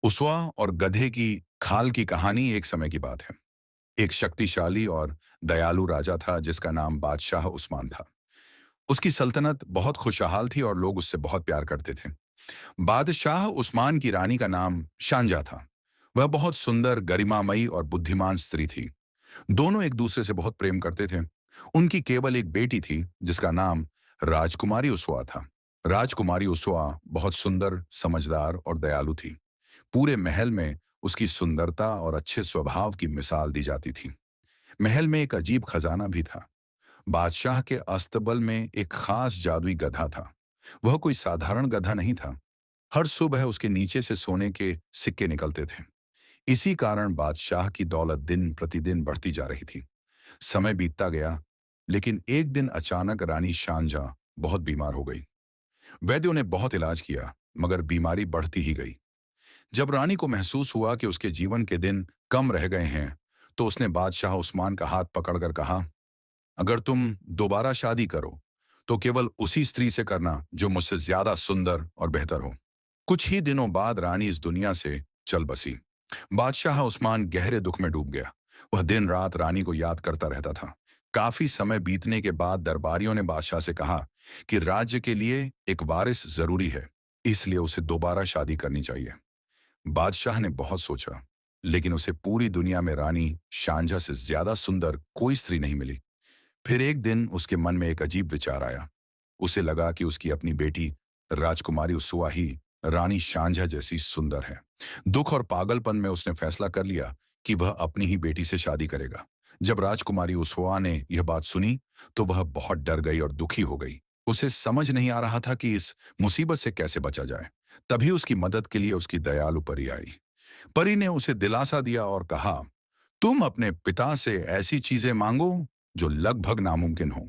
उसवा और गधे की खाल की कहानी एक समय की बात है। एक शक्तिशाली और दयालु राजा था जिसका नाम बादशाह उस्मान था। उसकी सल्तनत बहुत खुशहाल थी और लोग उससे बहुत प्यार करते थे। बादशाह उस्मान की रानी का नाम शांजा था। वह बहुत सुंदर, गरिमामयी और बुद्धिमान स्त्री थी। दोनों एक दूसरे से बहुत प्रेम करते थे। उनकी केवल एक बेटी थी जिसका नाम राजकुमारी उसवा था। राजकुमारी उसवा बहुत सुंदर, समझदार और दयालु थी। पूरे महल में उसकी सुंदरता और अच्छे स्वभाव की मिसाल दी जाती थी। महल में एक अजीब खजाना भी था। बादशाह के अस्तबल में एक खास जादुई गधा था। वह कोई साधारण गधा नहीं था। हर सुबह उसके नीचे से सोने के सिक्के निकलते थे। इसी कारण बादशाह की दौलत दिन प्रतिदिन बढ़ती जा रही थी। समय बीतता गया, लेकिन एक दिन अचानक रानी शांजा बहुत बीमार हो गई। वैद्यों ने बहुत इलाज किया, मगर बीमारी बढ़ती ही गई। जब रानी को महसूस हुआ कि उसके जीवन के दिन कम रह गए हैं, तो उसने बादशाह उस्मान का हाथ पकड़कर कहा, अगर तुम दोबारा शादी करो, तो केवल उसी स्त्री से करना जो मुझसे ज्यादा सुंदर और बेहतर हो। कुछ ही दिनों बाद रानी इस दुनिया से चल बसी। बादशाह उस्मान गहरे दुख में डूब गया। वह दिन रात रानी को याद करता रहता था। काफी समय बीतने के बाद दरबारियों ने बादशाह से कहा कि राज्य के लिए एक वारिस जरूरी है, इसलिए उसे दोबारा शादी करनी चाहिए। बादशाह ने बहुत सोचा, लेकिन उसे पूरी दुनिया में रानी शांजा से ज्यादा सुंदर कोई स्त्री नहीं मिली। फिर एक दिन उसके मन में एक अजीब विचार आया। उसे लगा कि उसकी अपनी बेटी राजकुमारी उसुआ ही रानी शांजा जैसी सुंदर है। दुख और पागलपन में उसने फैसला कर लिया कि वह अपनी ही बेटी से शादी करेगा। जब राजकुमारी उसुआ ने यह बात सुनी, तो वह बहुत डर गई और दुखी हो गई। उसे समझ नहीं आ रहा था कि इस मुसीबत से कैसे बचा जाए। तभी उसकी मदद के लिए उसकी दयालु परी आई। परी ने उसे दिलासा दिया और कहा, तुम अपने पिता से ऐसी चीजें मांगो जो लगभग नामुमकिन हो।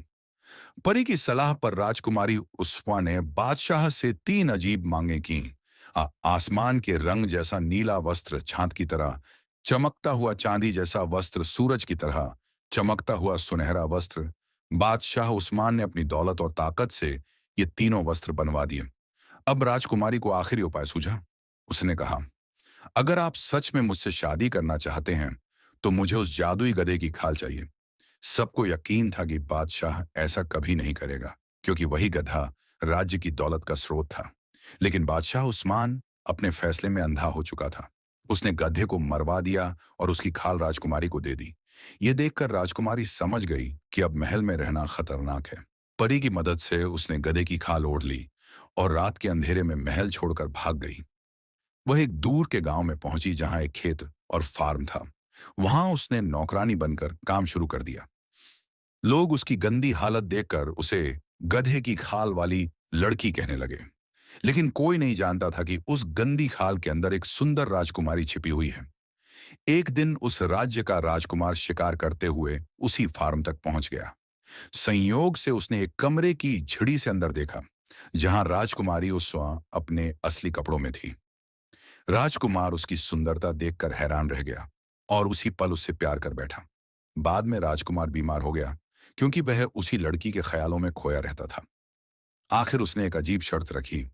परी की सलाह पर राजकुमारी उस्मा ने बादशाह से 3 अजीब मांगे की। आसमान के रंग जैसा नीला वस्त्र चांद की तरह, चमकता हुआ चांदी जैसा वस्त्र सूरज की तरह, चमकता हुआ सुनहरा वस्त्र। बादशाह उस्मान ने अपनी दौलत और ताकत से ये तीनों वस्त्र बनवा दिए। अब राजकुमारी को आखिरी उपाय सूझा। उसने कहा, अगर आप सच में मुझसे शादी करना चाहते हैं, तो मुझे उस जादुई गधे की खाल चाहिए। सबको यकीन था कि बादशाह ऐसा कभी नहीं करेगा, क्योंकि वही गधा राज्य की दौलत का स्रोत था। लेकिन बादशाह उस्मान अपने फैसले में अंधा हो चुका था। उसने गधे को मरवा दिया और उसकी खाल राजकुमारी को दे दी। यह देखकर राजकुमारी समझ गई कि अब महल में रहना खतरनाक है। परी की मदद से उसने गधे की खाल ओढ़ ली और रात के अंधेरे में महल छोड़कर भाग गई। वह एक दूर के गांव में पहुंची जहां एक खेत और फार्म था। वहां उसने नौकरानी बनकर काम शुरू कर दिया। लोग उसकी गंदी हालत देखकर उसे गधे की खाल वाली लड़की कहने लगे। लेकिन कोई नहीं जानता था कि उस गंदी खाल के अंदर एक सुंदर राजकुमारी छिपी हुई है। एक दिन उस राज्य का राजकुमार शिकार करते हुए उसी फार्म तक पहुंच गया। संयोग से उसने एक कमरे की झिड़ी से अंदर देखा, जहां राजकुमारी उस वक्त अपने असली कपड़ों में थी। राजकुमार उसकी सुंदरता देखकर हैरान रह गया और उसी पल उससे प्यार कर बैठा। बाद में राजकुमार बीमार हो गया, क्योंकि वह उसी लड़की के ख्यालों में खोया रहता था। आखिर उसने एक अजीब शर्त रखी,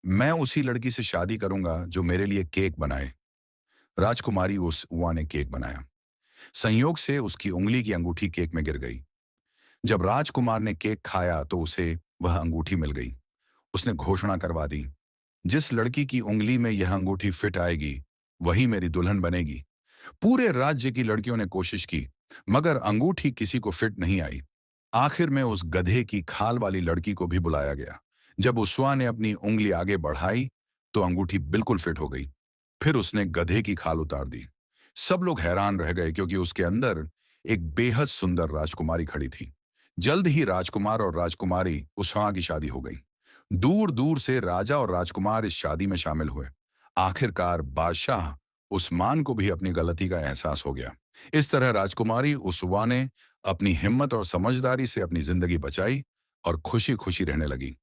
मैं उसी लड़की से शादी करूंगा जो मेरे लिए केक बनाए। राजकुमारी उस उवा ने केक बनाया। संयोग से उसकी उंगली की अंगूठी केक में गिर गई। जब राजकुमार ने केक खाया तो उसे वह अंगूठी मिल गई। उसने घोषणा करवा दी, जिस लड़की की उंगली में यह अंगूठी फिट आएगी, वही मेरी दुल्हन बनेगी। पूरे राज्य की लड़कियों ने कोशिश की, मगर अंगूठी किसी को फिट नहीं आई। आखिर में उस गधे की खाल वाली लड़की को भी बुलाया गया। जब उसवा ने अपनी उंगली आगे बढ़ाई, तो अंगूठी बिल्कुल फिट हो गई। फिर उसने गधे की खाल उतार दी। सब लोग हैरान रह गए, क्योंकि उसके अंदर एक बेहद सुंदर राजकुमारी खड़ी थी। जल्द ही राजकुमार और राजकुमारी उसवा की शादी हो गई। दूर दूर से राजा और राजकुमार इस शादी में शामिल हुए। आखिरकार बादशाह उस्मान को भी अपनी गलती का एहसास हो गया। इस तरह राजकुमारी उसवा ने अपनी हिम्मत और समझदारी से अपनी जिंदगी बचाई और खुशी खुशी रहने लगी।